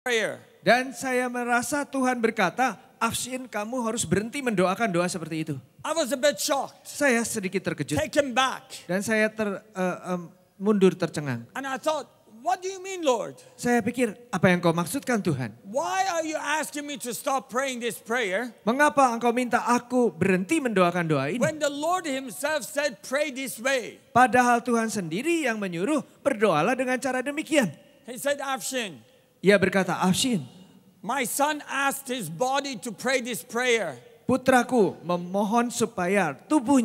prayer. Dan saya merasa Tuhan berkata, Afshin, kamu harus berhenti mendoakan doa seperti itu. I was a bit shocked, Saya sedikit terkejut taken back. dan saya mundur tercengang. And I thought, what do you mean, Lord? Saya pikir, apa yang kau maksudkan Tuhan? Why are you asking me to stop praying this prayer Mengapa engkau minta aku berhenti mendoakan doa ini? when the Lord himself said pray this way? Padahal Tuhan sendiri yang menyuruh berdoalah dengan cara demikian. He said, Afshin, Ia berkata, Afshin, my son asked his body to pray this prayer. putraku memohon supaya tubuh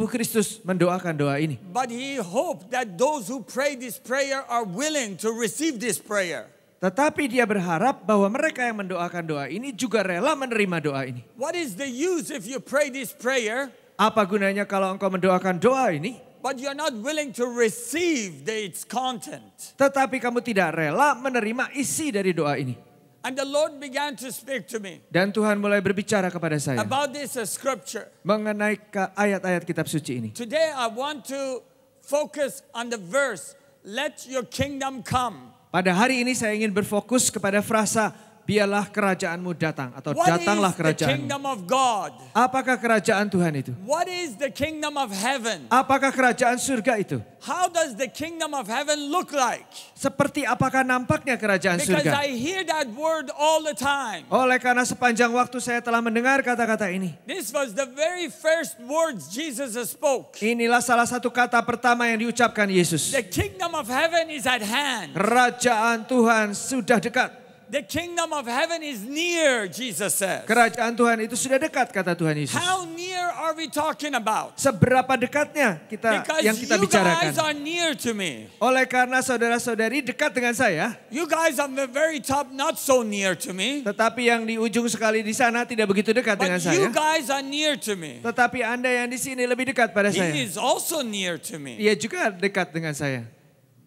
Kristus mendoakan doa ini. But he hoped that those who pray this prayer are willing to receive this prayer. Tetapi dia berharap bahwa mereka yang mendoakan doa ini juga rela menerima doa ini. What is the use if you pray this prayer, Apa gunanya kalau engkau mendoakan doa ini, but you're not willing to receive its content? tetapi kamu tidak rela menerima isi dari doa ini? And the Lord began to speak to me Dan Tuhan mulai berbicara kepada saya about this scripture. mengenai ayat-ayat kitab suci ini. Today I want to focus on the verse, let your kingdom come. Pada hari ini saya ingin berfokus kepada frasa, biarlah kerajaanmu datang atau What datanglah is the kerajaanmu. kingdom of God? Apakah kerajaan Tuhan itu? What is the kingdom of heaven? Apakah kerajaan surga itu? How does the kingdom of heaven look like? Seperti apakah nampaknya kerajaan Because surga? I hear that word all the time. Oleh karena sepanjang waktu saya telah mendengar kata-kata ini. This was the very first words Jesus spoke. Inilah salah satu kata pertama yang diucapkan Yesus. The kingdom of heaven is at hand. Kerajaan Tuhan sudah dekat. The kingdom of heaven is near, Jesus says. Kerajaan Tuhan itu sudah dekat, kata Tuhan Yesus. How near are we talking about? Seberapa dekatnya Because yang kita you bicarakan? guys are near to me. Oleh karena saudara-saudari dekat dengan saya, You guys on the very top not so near to me. tetapi yang di ujung sekali di sana tidak begitu dekat dengan But you saya. guys are near to me. Tetapi Anda yang di sini lebih dekat pada He saya. is also near to me. Ia juga dekat dengan saya.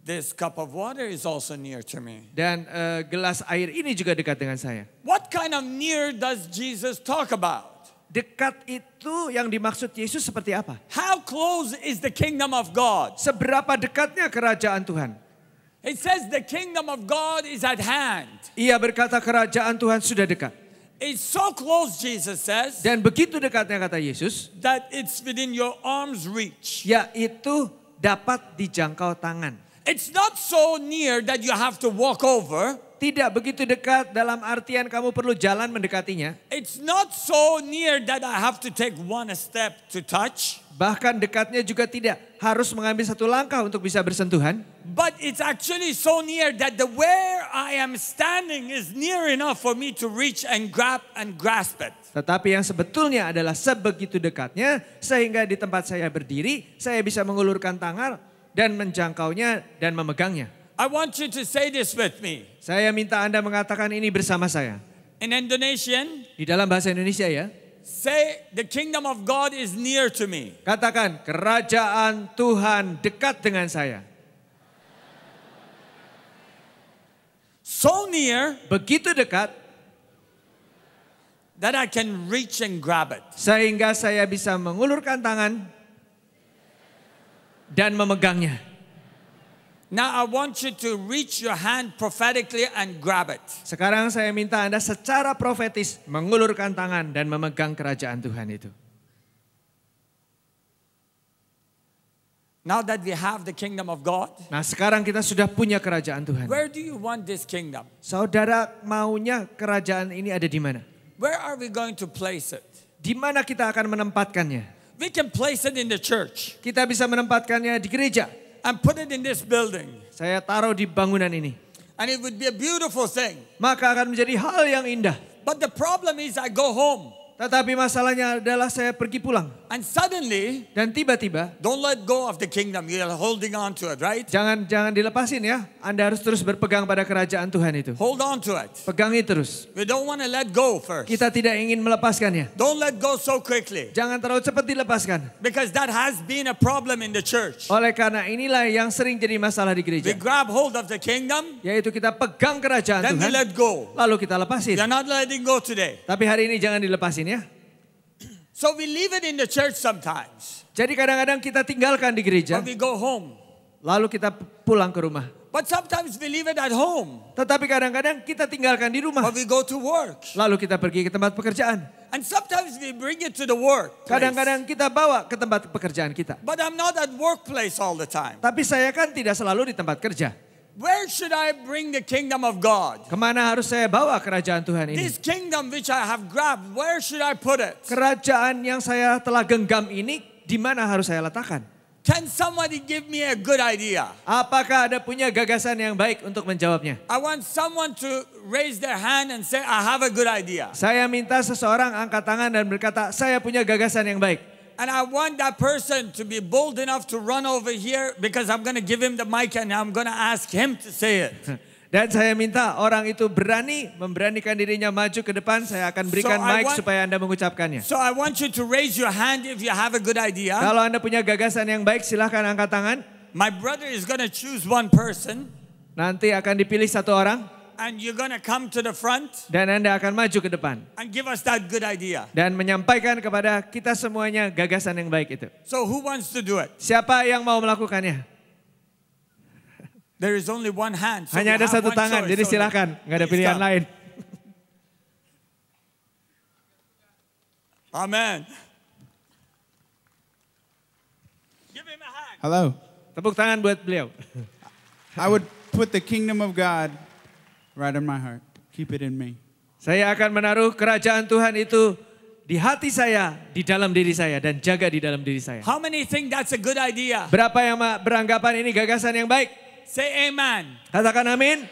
This cup of water is also near to me. Dan gelas air ini juga dekat dengan saya. What kind of near does Jesus talk about? Dekat itu yang dimaksud Yesus seperti apa? How close is the kingdom of God? Seberapa dekatnya kerajaan Tuhan? It says the kingdom of God is at hand. Ia berkata kerajaan Tuhan sudah dekat. It's so close, Jesus says, Dan begitu dekatnya kata Yesus, that it's within your arm's reach. yaitu dapat dijangkau tangan. It's not so near that you have to walk over. Tidak begitu dekat dalam artian kamu perlu jalan mendekatinya. It's not so near that I have to take one step to touch. Bahkan dekatnya juga tidak harus mengambil satu langkah untuk bisa bersentuhan. But it's actually so near that the where I am standing is near enough for me to reach and grab and grasp it. Tetapi yang sebetulnya adalah sebegitu dekatnya sehingga di tempat saya berdiri, saya bisa mengulurkan tangan dan menjangkaunya dan memegangnya. I want you to say this with me. Saya minta Anda mengatakan ini bersama saya. In Indonesian, Di dalam bahasa Indonesia ya. say the kingdom of God is near to me. Katakan kerajaan Tuhan dekat dengan saya. So near Begitu dekat that I can reach and grab it. sehingga saya bisa mengulurkan tangan dan memegangnya. Now I want you to reach your hand prophetically and grab it. Sekarang saya minta Anda secara profetis mengulurkan tangan dan memegang kerajaan Tuhan itu. Now that we have the kingdom of God, Nah sekarang kita sudah punya kerajaan Tuhan. where do you want this kingdom? Saudara maunya kerajaan ini ada di mana? Where are we going to place it? Di mana kita akan menempatkannya? We can place it in the church Kita bisa menempatkannya di gereja. and put it in this building. Saya taruh di bangunan ini. And it would be a beautiful thing. Maka akan menjadi hal yang indah. But the problem is I go home Tetapi masalahnya adalah saya pergi pulang. and suddenly, Dan tiba-tiba, don't let go of the kingdom. You're holding on to it, right? jangan dilepasin ya. Anda harus terus berpegang pada kerajaan Tuhan itu. Hold on to it. Pegangi terus. We don't want to let go first. Kita tidak ingin melepaskannya. Don't let go so quickly. Jangan terlalu cepat dilepaskan. Because that has been a problem in the church. Oleh karena inilah yang sering jadi masalah di We gereja. grab hold of the kingdom, Yaitu kita pegang kerajaan then we Tuhan, let go. lalu kita lepasin. You're not letting go today. Tapi hari ini jangan dilepasin ya. So we leave it in the church sometimes. Jadi kadang-kadang kita tinggalkan di gereja, But we go home. lalu kita pulang ke rumah. But sometimes we leave it at home. Tetapi kadang-kadang kita tinggalkan di rumah. Or we go to work. Lalu kita pergi ke tempat pekerjaan. And sometimes we bring it to the work. Kadang-kadang kita bawa ke tempat pekerjaan kita. But I'm not at workplace all the time. Tapi saya kan tidak selalu di tempat kerja. Where should I bring the kingdom of God? Kemana harus saya bawa kerajaan Tuhan ini? This kingdom which I have grabbed, where should I put it? Kerajaan yang saya telah genggam ini, di mana harus saya letakkan? Can somebody give me a good idea? Apakah ada punya gagasan yang baik untuk menjawabnya? I want someone to raise their hand and say, I have a good idea. Saya minta seseorang angkat tangan dan berkata, saya punya gagasan yang baik. And I want that person to be bold enough to run over here because I'm going to give him the mic and I'm going to ask him to say it. Dan saya minta orang itu memberanikan dirinya maju ke depan. Saya akan berikan mic supaya Anda mengucapkannya. So I want you to raise your hand if you have a good idea. Kalau Anda punya gagasan yang baik, silahkan angkat tangan. My brother is going to choose one person. Nanti akan dipilih satu orang. And you're going to come to the front. Dan Anda akan maju ke depan. And give us that good idea. Dan menyampaikan kepada kita semuanya gagasan yang baik itu. So who wants to do it? Siapa yang mau melakukannya? There is only one hand. So hanya ada satu tangan, jadi silakan. Nggak ada pilihan lain. Amen. Give him a hand. Hello. Tepuk tangan buat beliau. I would put the kingdom of God right in my heart. Keep it in me. Saya akan menaruh kerajaan Tuhan itu di hati saya, di dalam diri saya, dan jaga di dalam diri saya. How many think that's a good idea? Berapa yang beranggapan ini gagasan yang baik? Say amen. Katakan amin.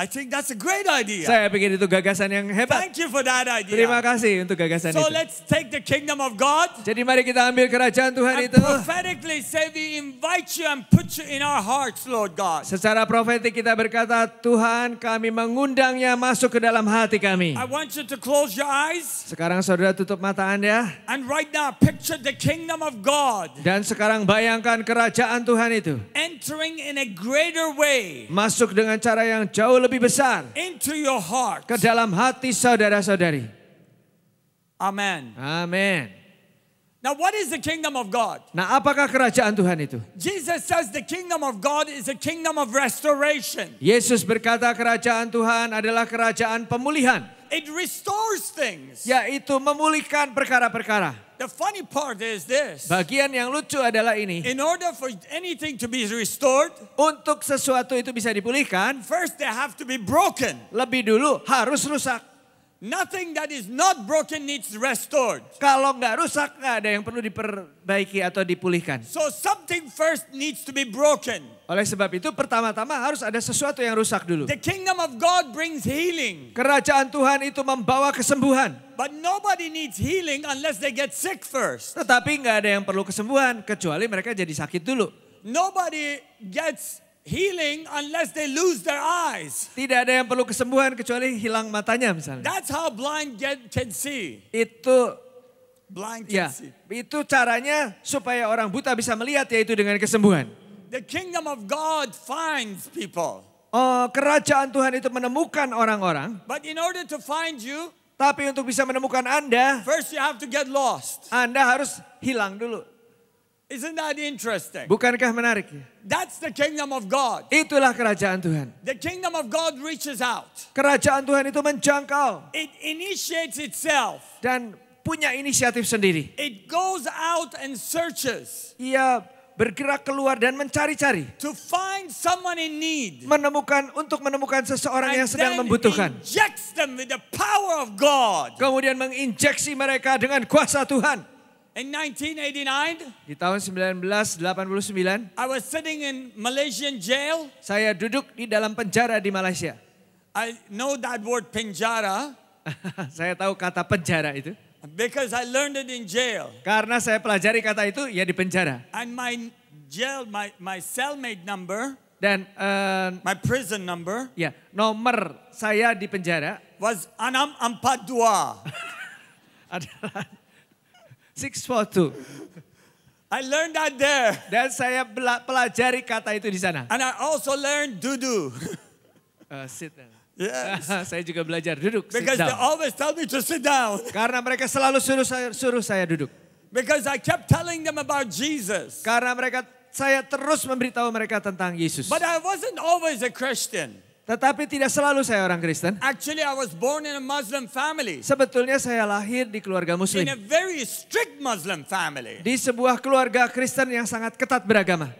I think that's a great idea. Saya pikir itu gagasan yang hebat. Thank you for that idea. Terima kasih untuk gagasan So itu. let's take the kingdom of God. Jadi mari kita ambil kerajaan Tuhan And itu. prophetically say we invite you and put you in our hearts, Lord God. Secara profetik kita berkata, Tuhan kami mengundangnya masuk ke dalam hati kami. I want you to close your eyes. Sekarang saudara tutup mata Anda. And right now picture the kingdom of God. Dan sekarang bayangkan kerajaan Tuhan itu. Entering in a greater way. Masuk dengan cara yang jauh lebih besar. Into your heart. Ke dalam hati saudara-saudari. Amen. Amin. Now what is the kingdom of God? Nah, apakah kerajaan Tuhan itu? Jesus says the kingdom of God is a kingdom of restoration. Yesus berkata kerajaan Tuhan adalah kerajaan pemulihan. It restores things. Yaitu memulihkan perkara-perkara. The funny part is this. Bagian yang lucu adalah ini. In order for anything to be restored, untuk sesuatu itu bisa dipulihkan, first they have to be broken. Lebih dulu harus rusak. Nothing that is not broken needs restored. Kalau nggak rusak, nggak ada yang perlu diperbaiki atau dipulihkan. So something first needs to be broken. Oleh sebab itu pertama-tama harus ada sesuatu yang rusak dulu. The kingdom of God brings healing. Kerajaan Tuhan itu membawa kesembuhan. But nobody needs healing unless they get sick first. Tetapi nggak ada yang perlu kesembuhan kecuali mereka jadi sakit dulu. Nobody gets healing unless they lose their eyes. Tidak ada yang perlu kesembuhan kecuali hilang matanya misalnya. That's how blind can see. Itu blind can see. Itu caranya supaya orang buta bisa melihat, yaitu dengan kesembuhan. The kingdom of God finds people. Oh, kerajaan Tuhan itu menemukan orang-orang. But in order to find you, tapi untuk bisa menemukan Anda, first you have to get lost. Anda harus hilang dulu. Isn't that interesting? Bukankah menarik? That's the kingdom of God. Itulah kerajaan Tuhan. The kingdom of God reaches out. Kerajaan Tuhan itu menjangkau. It initiates itself. Dan punya inisiatif sendiri. It goes out and searches. Ia bergerak keluar dan mencari-cari. To find someone in need. Untuk menemukan seseorang yang sedang membutuhkan. Injects them with the power of God. Kemudian menginjeksi mereka dengan kuasa Tuhan. In 1989, di tahun 1989, I was sitting in Malaysian jail. Saya duduk di dalam penjara di Malaysia. I know that word penjara. Saya tahu kata penjara itu. Because I learned it in jail. Karena saya pelajari kata itu ya di penjara. And my cellmate number. Dan my prison number. Ya, nomor saya di penjara was 642. Adalah 642. I learned that there. Dan saya pelajari kata itu di sana. And I also learned dudu. Sit down. Yes. Saya juga belajar duduk. Because they always tell me to sit down. Karena mereka selalu suruh saya duduk. Because I kept telling them about Jesus. Karena mereka saya terus memberitahu mereka tentang Yesus. But I wasn't always a Christian. Tetapi tidak selalu saya orang Kristen. Actually, I was born in a Muslim family. Sebetulnya saya lahir di keluarga Muslim. In a very strict Muslim family. Di sebuah keluarga Kristen yang sangat ketat beragama.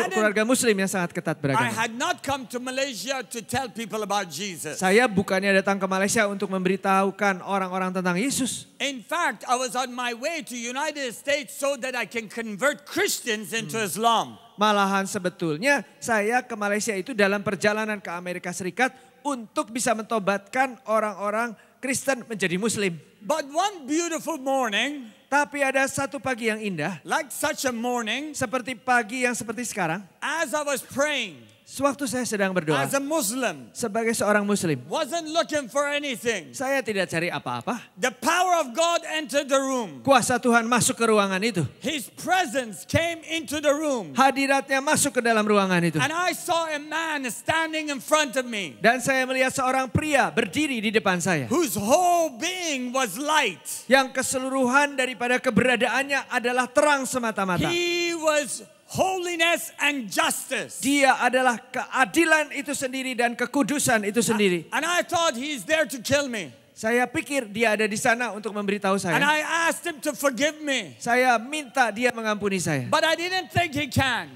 Keluarga Muslim yang sangat ketat I beragama. had not come to Malaysia to tell people about Jesus. Saya bukannya datang ke Malaysia untuk memberitahukan orang-orang tentang Yesus. In fact, I was on my way to United States so that I can convert Christians into Islam. Malahan sebetulnya saya ke Malaysia itu dalam perjalanan ke Amerika Serikat untuk bisa mentobatkan orang-orang Kristen menjadi Muslim. But one beautiful morning, tapi ada satu pagi yang indah, like such a morning, seperti pagi yang seperti sekarang, as I was praying, sewaktu saya sedang berdoa, as a Muslim, sebagai seorang Muslim, wasn't looking for anything. saya tidak cari apa-apa. The power of God entered the room. Kuasa Tuhan masuk ke ruangan itu. His presence came into the room. Hadiratnya masuk ke dalam ruangan itu. And I saw a man standing in front of me, Dan saya melihat seorang pria berdiri di depan saya. whose whole being was light. Yang keseluruhan daripada keberadaannya adalah terang semata-mata. He was holiness and justice. Dia adalah keadilan itu sendiri dan kekudusan itu sendiri. And I thought he's there to kill me. Saya pikir dia ada di sana untuk memberitahu And saya. I asked him to forgive me. Saya minta dia mengampuni saya. But I didn't think he can.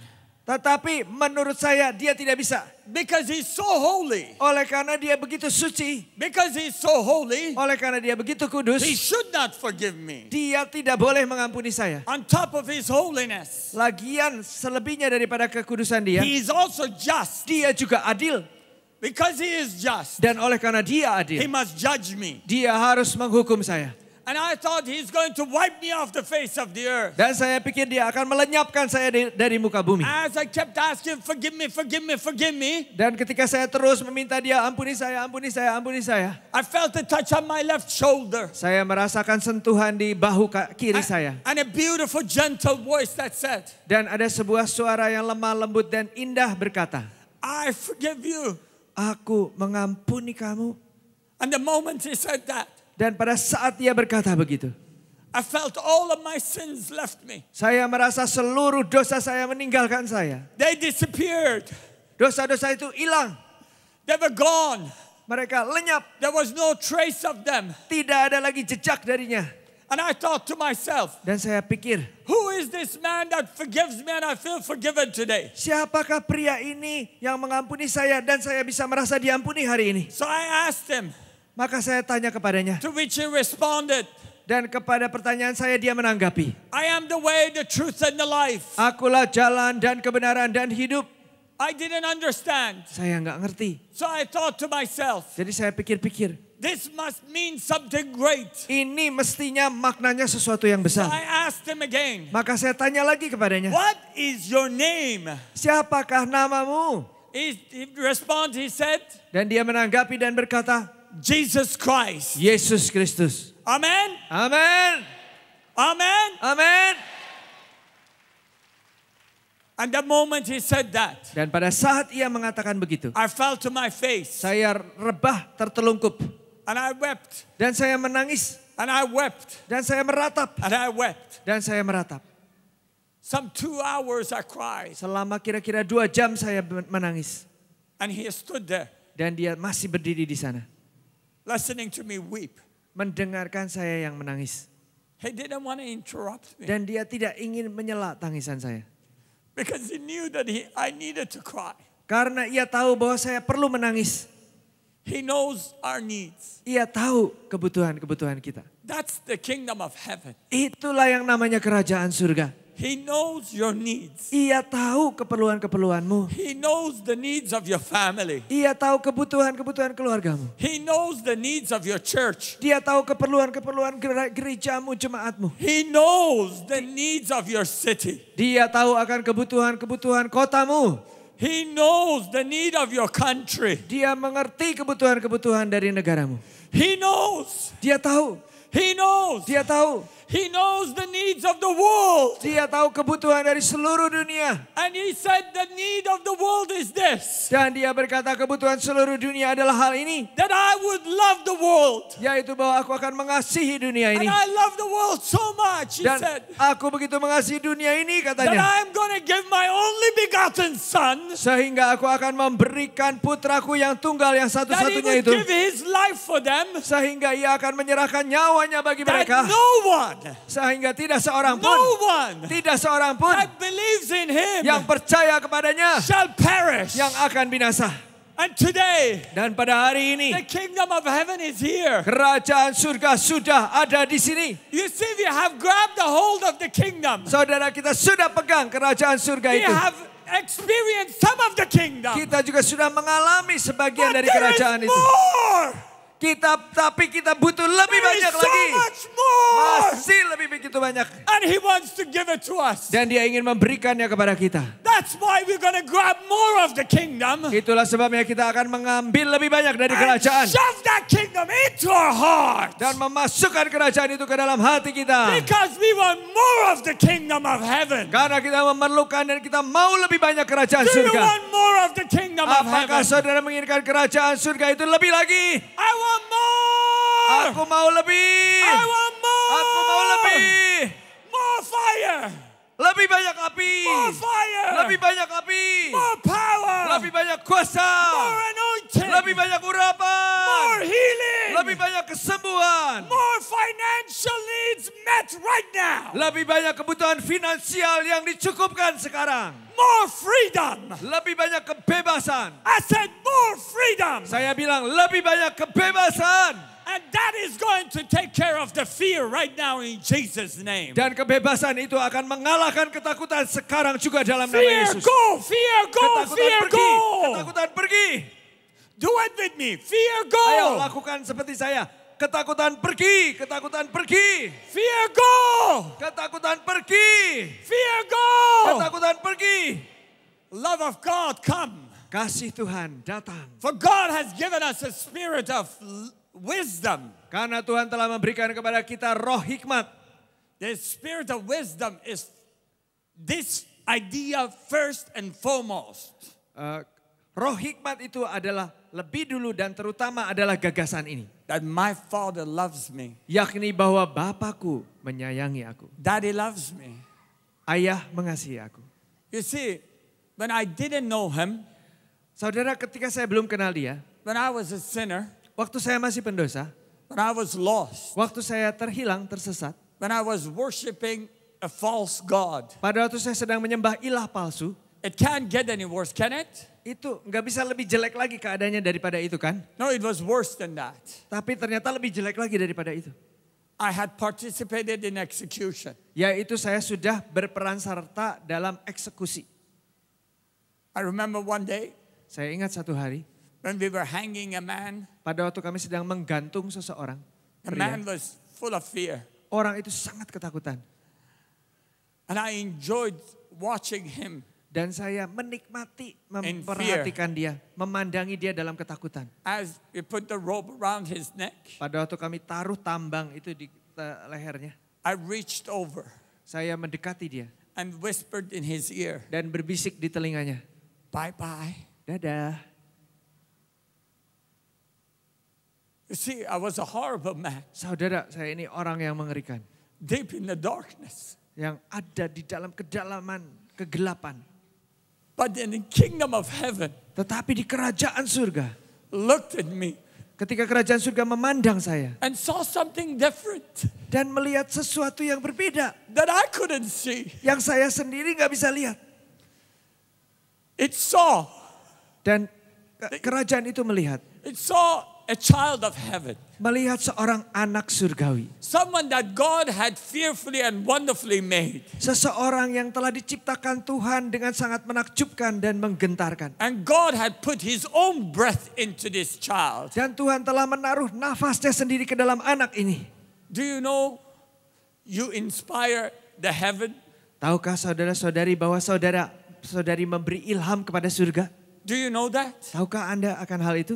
Tetapi menurut saya dia tidak bisa. Because he's so holy. Oleh karena dia begitu suci. Because he's so holy, Oleh karena dia begitu kudus. he should not forgive me. Dia tidak boleh mengampuni saya. On top of his holiness, Lagian selebihnya daripada kekudusan dia. he is also just. Dia juga adil. Because he is just, Dan oleh karena dia he adil. must judge me. Dia harus menghukum saya. And I thought he's going to wipe me off the face of the earth. Dan saya pikir dia akan melenyapkan saya dari muka bumi. As I kept asking, forgive me, forgive me, forgive me, Dan ketika saya terus meminta dia ampuni saya, ampuni saya, ampuni saya. I felt a touch on my left shoulder. Saya merasakan sentuhan di bahu kiri saya. And a beautiful, gentle voice that said, Dan ada sebuah suara yang lemah lembut dan indah berkata, I forgive you. aku mengampuni kamu. And the moment he said that, Dan pada saat dia berkata begitu, I felt all of my sins left me. saya merasa seluruh dosa saya meninggalkan saya. They disappeared. Dosa-dosa itu hilang. They were gone. Mereka lenyap. There was no trace of them. Tidak ada lagi jejak darinya. And I thought to myself, Dan saya pikir, who is this man that forgives me and I feel forgiven today? siapakah pria ini yang mengampuni saya dan saya bisa merasa diampuni hari ini? So I asked him, Maka saya tanya kepadanya. to which he responded, Dan kepada pertanyaan saya dia menanggapi. I am the way, the truth, and the life. Akulah jalan dan kebenaran dan hidup. I didn't understand. Saya nggak ngerti. So I thought to myself, Jadi saya pikir-pikir. this must mean something great. Ini mestinya maknanya sesuatu yang So besar. I asked him again, Maka saya tanya lagi kepadanya. what is your name? Siapakah namamu? He responded, he said, Dan dia menanggapi dan berkata, Jesus Christ. Yesus Kristus. Amen. Amin. Amen. Amin. And the moment he said that, Dan pada saat ia mengatakan begitu, I fell to my face saya rebah tertelungkup. and I wept Dan saya menangis. and I wept Dan saya meratap. and I wept. Dan saya meratap. Some 2 hours I cried Selama kira-kira 2 jam saya menangis. and he stood there Dan dia masih berdiri di sana. listening to me weep. Mendengarkan saya yang menangis. He didn't want to interrupt me Dan dia tidak ingin menyela tangisan saya. because he knew that I needed to cry. Karena ia tahu bahwa saya perlu menangis. He knows our needs. Ia tahu kebutuhan-kebutuhan kita. That's the kingdom of heaven. Itulah yang namanya kerajaan surga. He knows your needs. Ia tahu keperluan-keperluanmu. He knows the needs of your family. Ia tahu kebutuhan-kebutuhan keluargamu. He knows the needs of your church. Dia tahu keperluan-keperluan gerejamu, jemaatmu. He knows the needs of your city. Dia tahu akan kebutuhan-kebutuhan kotamu. He knows the need of your country. Dia mengerti kebutuhan-kebutuhan dari negaramu. He knows. Dia tahu. He knows. Dia tahu. He knows the needs of the world. Dia tahu kebutuhan dari seluruh dunia. And he said the need of the world is this. Dan dia berkata kebutuhan seluruh dunia adalah hal ini. That I would love the world. Yaitu bahwa aku akan mengasihi dunia ini. And I love the world so much, he Dan said. aku begitu mengasihi dunia ini That katanya. I am going to give my only begotten son. Sehingga aku akan memberikan putraku yang tunggal yang That he satu-satunya would itu. give his life for them. Sehingga ia akan menyerahkan nyawanya bagi That mereka. no one, Sehingga tidak seorang no pun. one Tidak seorang pun. that believes in him Yang percaya kepadanya. shall perish. Yang akan binasa. And today, Dan pada hari ini. the kingdom of heaven is here. Kerajaan surga sudah ada di sini. You see, we have grabbed the hold of the kingdom. Saudara, kita sudah pegang kerajaan surga We itu. have experienced some of the kingdom. Kita juga sudah mengalami sebagian But dari there kerajaan is itu. more. Tapi kita butuh lebih There is banyak so lagi. much more. Masih lebih begitu banyak. And he wants to give it to us. Dan dia ingin memberikannya kepada kita. That's why we're going to grab more of the kingdom. Itulah sebabnya kita akan mengambil lebih banyak dari And kerajaan. shove that kingdom into our heart. Dan memasukkan kerajaan itu ke dalam hati kita. Because we want more of the kingdom of heaven. Karena kita memerlukan dan kita mau lebih banyak kerajaan Do you surga. want more of the kingdom of Apakah heaven? saudara menginginkan kerajaan surga itu lebih lagi? I want more. Aku mau lebih. I want more. Aku mau lebih. More fire. Lebih banyak api. More fire. Lebih banyak api. More power. Lebih banyak kuasa. More anointing. Lebih banyak urapan. More healing. Lebih banyak kesembuhan. More financial needs met right now. Lebih banyak kebutuhan finansial yang dicukupkan sekarang. More freedom. Lebih banyak kebebasan. I said more freedom. Saya bilang lebih banyak kebebasan. And that is going to take care of the fear right now in Jesus' name. Dan kebebasan itu akan mengalahkan ketakutan sekarang juga dalam nama Fear Yesus. go, fear go, Ketakutan fear pergi. go. Ketakutan pergi. Do it with me. Fear go. Ayo lakukan seperti saya. Ketakutan pergi. Ketakutan pergi. Fear go. Ketakutan pergi. Fear go. Ketakutan pergi. Love of God come. Kasih Tuhan datang. For God has given us a spirit of wisdom. Karena Tuhan telah memberikan kepada kita roh hikmat. The spirit of wisdom is this idea first and foremost. Roh hikmat itu adalah lebih dulu dan terutama adalah gagasan ini. That my Father loves me. Yakni bahwa Bapakku menyayangi aku. Daddy loves me. Ayah mengasihi aku. You see, when I didn't know him, Saudara, ketika saya belum kenal dia, when I was a sinner, waktu saya masih pendosa, when I was lost, waktu saya terhilang, tersesat, when I was worshiping a false God, pada waktu saya sedang menyembah ilah palsu, it can't get any worse, can it? itu nggak bisa lebih jelek lagi keadaannya daripada itu kan? No, it was worse than that. Tapi ternyata lebih jelek lagi daripada itu. I had participated in execution. Yaitu saya sudah berperan serta dalam eksekusi. I remember one day Saya ingat satu hari, when we were hanging a man. pada waktu kami sedang menggantung seseorang. The pria. man was full of fear. Orang itu sangat ketakutan. And I enjoyed watching him. Dan saya menikmati memperhatikan dia, memandangi dia dalam ketakutan. As we put the rope around his neck, Pada waktu kami taruh tambang itu di lehernya, I reached over saya mendekati dia and whispered in his ear, dan berbisik di telinganya, bye-bye. dadah. You see, I was a horrible man, Saudara, saya ini orang yang mengerikan. deep in the darkness. Yang ada di dalam kedalaman, kegelapan. But in the kingdom of heaven, Tetapi di kerajaan surga, looked at me ketika kerajaan surga memandang saya. and saw something different Dan melihat sesuatu yang berbeda. that I couldn't see. Yang saya sendiri gak bisa lihat. It saw Kerajaan itu melihat. It saw a child of heaven. Melihat seorang anak surgawi. Someone that God had fearfully and wonderfully made. Seseorang yang telah diciptakan Tuhan dengan sangat menakjubkan dan menggentarkan. And God had put his own breath into this child. Dan Tuhan telah menaruh nafasnya sendiri ke dalam anak ini. Do you know you inspire the heaven? Tahukah saudara-saudari bahwa saudari memberi ilham kepada surga? Do you know that? Tahukah Anda akan hal itu?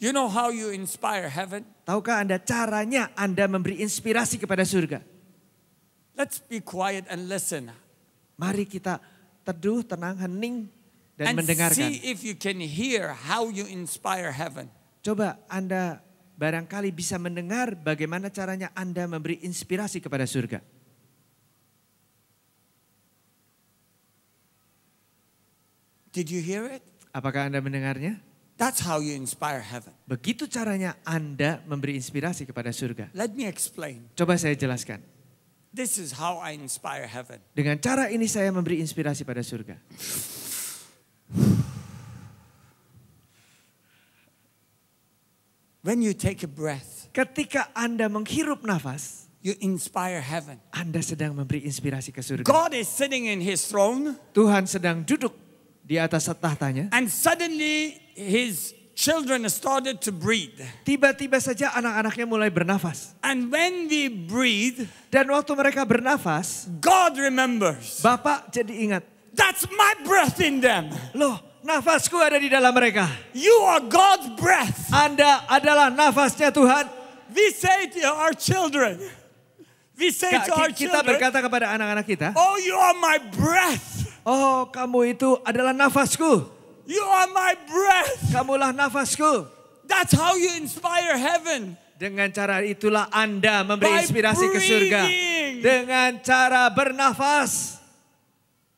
You know how you inspire heaven? Tahukah Anda caranya Anda memberi inspirasi kepada surga? Let's be quiet and listen. Mari kita teduh, tenang, hening, dan And mendengarkan. see if you can hear how you inspire heaven. Coba Anda barangkali bisa mendengar bagaimana caranya Anda memberi inspirasi kepada surga. Did you hear it? Apakah Anda mendengarnya? That's how you inspire heaven. Begitu caranya Anda memberi inspirasi kepada surga. Let me explain. Coba saya jelaskan. This is how I inspire heaven. Dengan cara ini saya memberi inspirasi pada surga. When you take a breath, Ketika Anda menghirup nafas, you inspire heaven. Anda sedang memberi inspirasi ke surga. God is sitting in his throne, Tuhan sedang duduk di atas tahtanya. and suddenly his children started to breathe. Tiba-tiba saja anak-anaknya mulai bernafas. And when we breathe, Dan waktu mereka bernafas, God remembers. Bapak jadi ingat. That's my breath in them. Loh, nafasku ada di dalam mereka. You are God's breath. Anda adalah nafasnya Tuhan. We say to our children, Kita berkata kepada anak-anak kita, oh, you are my breath. oh kamu itu adalah nafasku. You are my breath. Kamulah nafasku. That's how you inspire heaven. Dengan cara itulah Anda memberi By inspirasi ke surga. breathing. Dengan cara bernafas.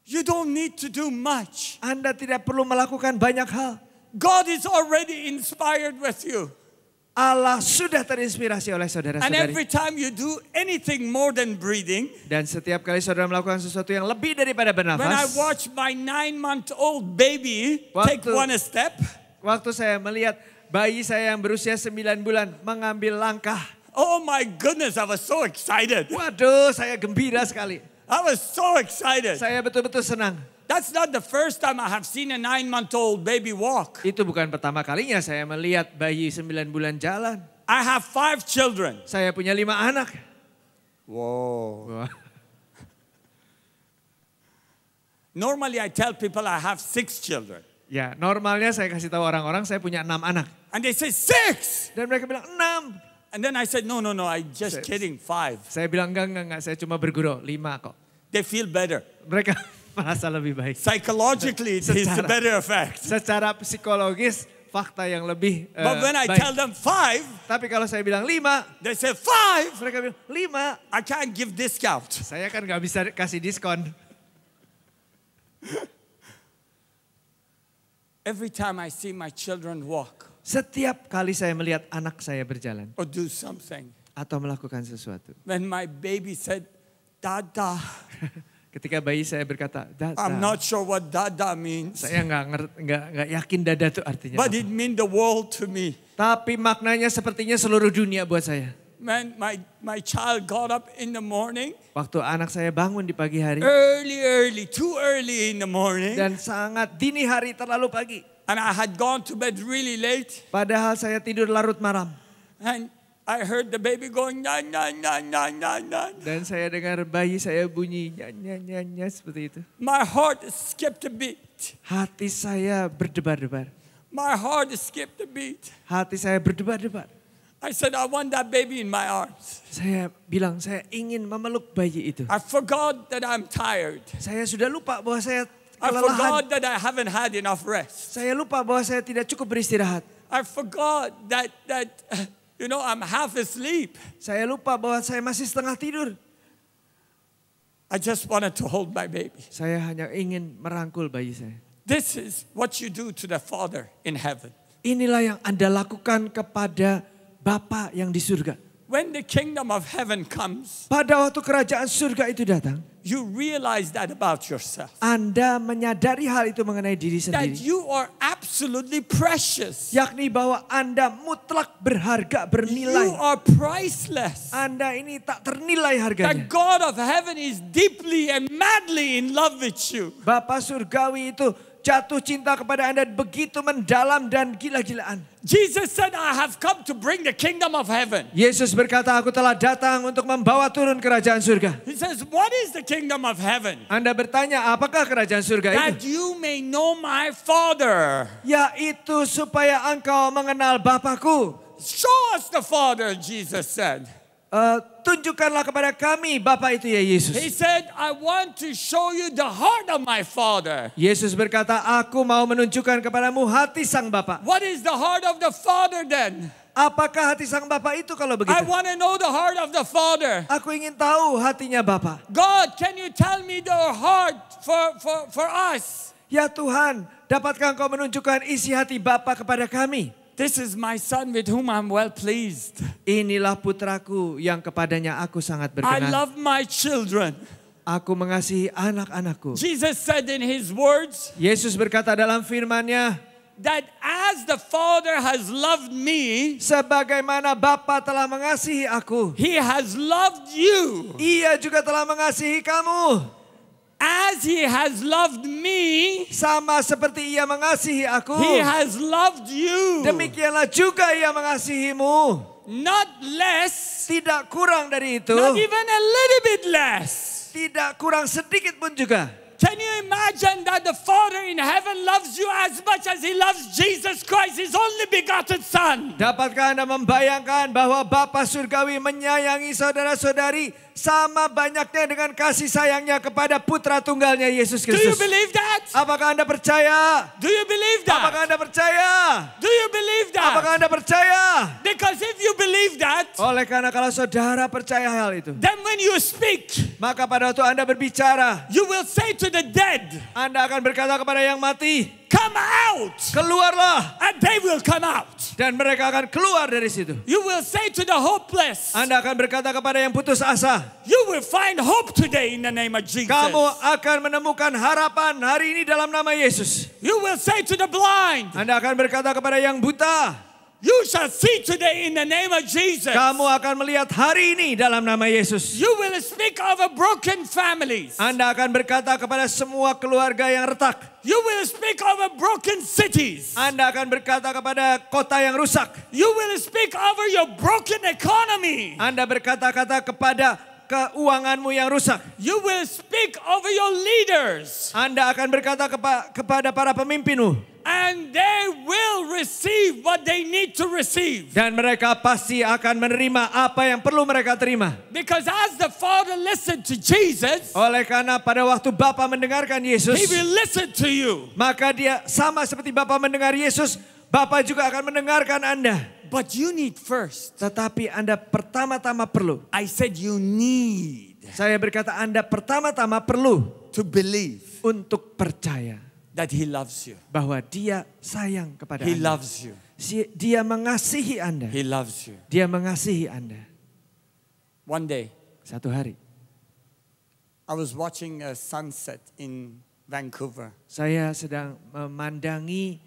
You don't need to do much. Anda tidak perlu melakukan banyak hal. God is already inspired with you. Allah sudah terinspirasi oleh And saudara-saudari. every time you do anything more than breathing, Dan setiap kali saudara melakukan sesuatu yang lebih daripada when I bernafas. watch my 9-month-old baby take Waktu- one step, Waktu saya melihat bayi saya yang berusia 9 bulan mengambil langkah. oh my goodness, I was so excited. Waduh, saya gembira sekali. I was so excited. Saya betul-betul senang. That's not the first time I have seen a 9-month-old baby walk. Itu bukan pertama kalinya saya melihat bayi 9 bulan jalan. I have 5 children. Saya punya 5 anak. Whoa. Wah. Normally I tell people I have 6 children. Ya, normalnya saya kasih tahu orang-orang saya punya 6 anak. And they say 6. Dan mereka bilang 6. And then I said, no, I just Six. kidding, 5. Saya bilang enggak, saya cuma bergurau 5 kok. They feel better. Mereka merasa lebih baik. Psychologically, it is a Secara- better effect. Secara psikologis, fakta yang lebih But when I baik. tell them 5, Tapi kalau saya bilang 5, they say 5. mereka bilang 5. I can't give discount. Saya kan nggak bisa kasih diskon. Every time I see my children walk Setiap kali saya melihat anak saya berjalan or do something, atau melakukan sesuatu. when my baby said, Dada, Ketika bayi saya berkata, Dada. I'm not sure what Dada means, Saya nggak yakin dada itu artinya but apa. it meant the world to me. Tapi maknanya sepertinya seluruh dunia buat saya. When my child got up in the morning, Waktu anak saya bangun di pagi hari early, too early in the morning, dan sangat dini hari terlalu pagi. and I had gone to bed really late, Padahal saya tidur larut malam. and I heard the baby going, na, na, na, na, na, na. Dan saya dengar bayi saya bunyi nyanyi seperti itu. My heart skipped a beat. Hati saya berdebar-debar. My heart skipped a beat. Hati saya berdebar-debar. I said, I want that baby in my arms. Saya bilang saya ingin memeluk bayi itu. I forgot that I'm tired. Saya sudah lupa bahwa saya I kelelahan. forgot that I haven't had enough rest. Saya lupa bahwa saya tidak cukup beristirahat. I forgot that I'm half asleep. Saya lupa bahwa saya masih setengah tidur. I just wanted to hold my baby. Saya hanya ingin merangkul bayi saya. This is what you do to the Father in heaven. Inilah yang Anda lakukan kepada Bapa yang di surga. When the kingdom of heaven comes, Pada waktu kerajaan surga itu datang, you realize that about yourself. Anda menyadari hal itu mengenai diri That sendiri. you are absolutely precious. Yakni bahwa Anda mutlak berharga, You bernilai. are priceless. Anda ini tak ternilai harganya. That God of heaven is deeply and madly in love with you. Bapa surgawi itu jatuh cinta kepada Anda begitu mendalam dan gila-gilaan. Jesus said, I have come to bring the kingdom of heaven. Yesus berkata, aku telah datang untuk membawa turun kerajaan surga. He says, what is the kingdom of heaven? Anda bertanya, apakah kerajaan surga That itu? you may know my Father. Yaitu supaya engkau mengenal Bapakku. Show us the Father, Jesus said. tunjukkanlah kepada kami Bapa itu ya Yesus. He said, I want to show you the heart of my Father. Yesus berkata, aku mau menunjukkan kepadamu hati sang Bapa. What is the heart of the Father then? Apakah hati sang Bapa itu kalau I begitu? want to know the heart of the Father. Aku ingin tahu hatinya Bapa. God, can you tell me the heart for us? Ya Tuhan, dapatkah Engkau menunjukkan isi hati Bapa kepada kami? This is my son with whom I'm well pleased. Inilah putraku yang kepadanya aku sangat I berkenan. love my children. Aku mengasihi anak-anakku. Jesus said in his words Yesus berkata dalam firman-Nya, that as the Father has loved me, sebagaimana Bapa telah mengasihi aku, he has loved you. Ia juga telah mengasihi kamu. As he has loved me, Sama seperti Ia mengasihi aku, he has loved you. demikianlah juga Ia mengasihimu. Not less, Tidak kurang dari itu, not even a little bit less. tidak kurang sedikit pun juga. Can you imagine that the Father in heaven loves you as much as he loves Jesus Christ, his only begotten Son? Dapatkah Anda membayangkan bahwa Bapa Surgawi menyayangi saudara-saudari sama banyaknya dengan kasih sayangnya kepada putra tunggalnya Yesus Do you Kristus? believe that? Apakah Anda percaya? Do you believe Apakah that? Anda percaya? Do you believe Apakah that? Anda percaya? Because if you believe that, Oleh karena kalau saudara percaya hal itu, then when you speak, maka pada waktu Anda berbicara, you will say to the dead, Anda akan berkata kepada yang mati, come out, keluarlah, and they will come out. dan mereka akan keluar dari situ. You will say to the hopeless, Anda akan berkata kepada yang putus asa, you will find hope today in the name of Jesus. kamu akan menemukan harapan hari ini dalam nama Yesus. You will say to the blind, Anda akan berkata kepada yang buta, you shall see today in the name of Jesus. kamu akan melihat hari ini dalam nama Yesus. You will speak of a broken families. Anda akan berkata kepada semua keluarga yang retak. You will speak of a broken cities. Anda akan berkata kepada kota yang rusak. You will speak over your broken economy. Anda berkata-kata kepada keuanganmu yang rusak. You will speak over your leaders. Anda akan berkata kepada para pemimpinmu. And they will receive what they need to receive. Dan mereka pasti akan menerima apa yang perlu mereka terima. Because as the Father listened to Jesus, Oleh karena pada waktu Bapa mendengarkan Yesus, he will listen to you. maka dia sama seperti Bapa mendengar Yesus, Bapa juga akan mendengarkan Anda. But you need first. Tetapi Anda pertama-tama perlu. I said you need Saya berkata Anda pertama-tama perlu to believe untuk percaya that he loves you. bahwa Dia sayang kepada He Anda. loves you. Dia mengasihi Anda. He loves you. Dia mengasihi Anda. One day, Satu hari I was watching a sunset in Vancouver. saya sedang memandangi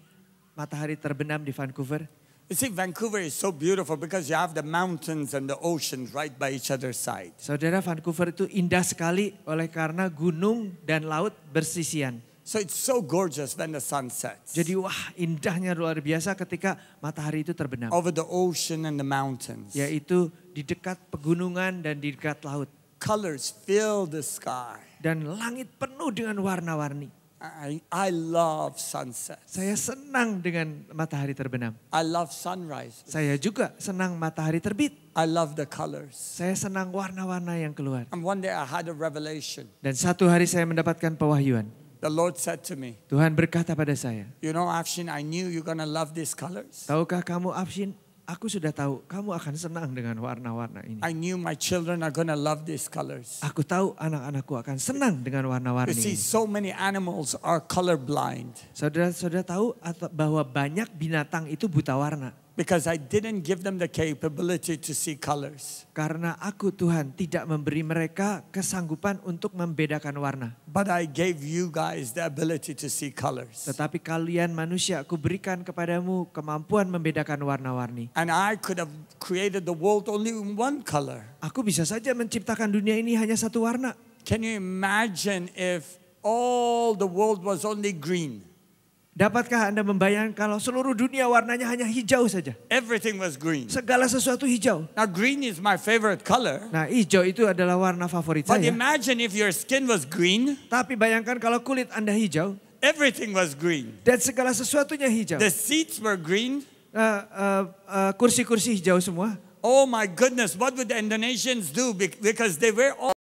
matahari terbenam di Vancouver. You see, Vancouver is so beautiful because you have the mountains and the oceans right by each other's side. Saudara, Vancouver itu indah sekali oleh karena gunung dan laut bersisian. So it's so gorgeous when the sun sets. Jadi wah, indahnya luar biasa ketika matahari itu terbenam. Over the ocean and the mountains. Yaitu di dekat pegunungan dan di dekat laut. Colors fill the sky. Dan langit penuh dengan warna-warni. I love sunset. Saya senang dengan matahari terbenam. I love sunrise. Saya juga senang matahari terbit. I love the colors. Saya senang warna-warna yang keluar. And one day I had a revelation. Dan satu hari saya mendapatkan pewahyuan. The Lord said to me, Tuhan berkata pada saya, you know, Afshin, I knew you're gonna love these colors. tahukah kamu Afshin, aku sudah tahu kamu akan senang dengan warna-warna ini. I knew my children are gonna love these colors. Aku tahu anak-anakku akan senang dengan You warna-warni see, ini. so many animals are colorblind Saudara-saudara tahu bahwa banyak binatang itu buta warna. because I didn't give them the capability to see colors. Karena aku Tuhan tidak memberi mereka kesanggupan untuk membedakan warna. But I gave you guys the ability to see colors. Tetapi kalian manusia, aku berikan kepadamu kemampuan membedakan warna-warni. And I could have created the world only in one color. Aku bisa saja menciptakan dunia ini hanya satu warna. Can you imagine if all the world was only green? Dapatkah Anda membayangkan kalau seluruh dunia warnanya hanya hijau saja? Everything was green. Segala sesuatu hijau. Now green is my favorite color. Nah, hijau itu adalah warna favorit But saya. imagine if your skin was green, Tapi bayangkan kalau kulit Anda hijau everything was green. dan segala sesuatunya hijau. The seats were green, Kursi-kursi hijau semua. Oh my goodness, what would the Indonesians do? Because they were all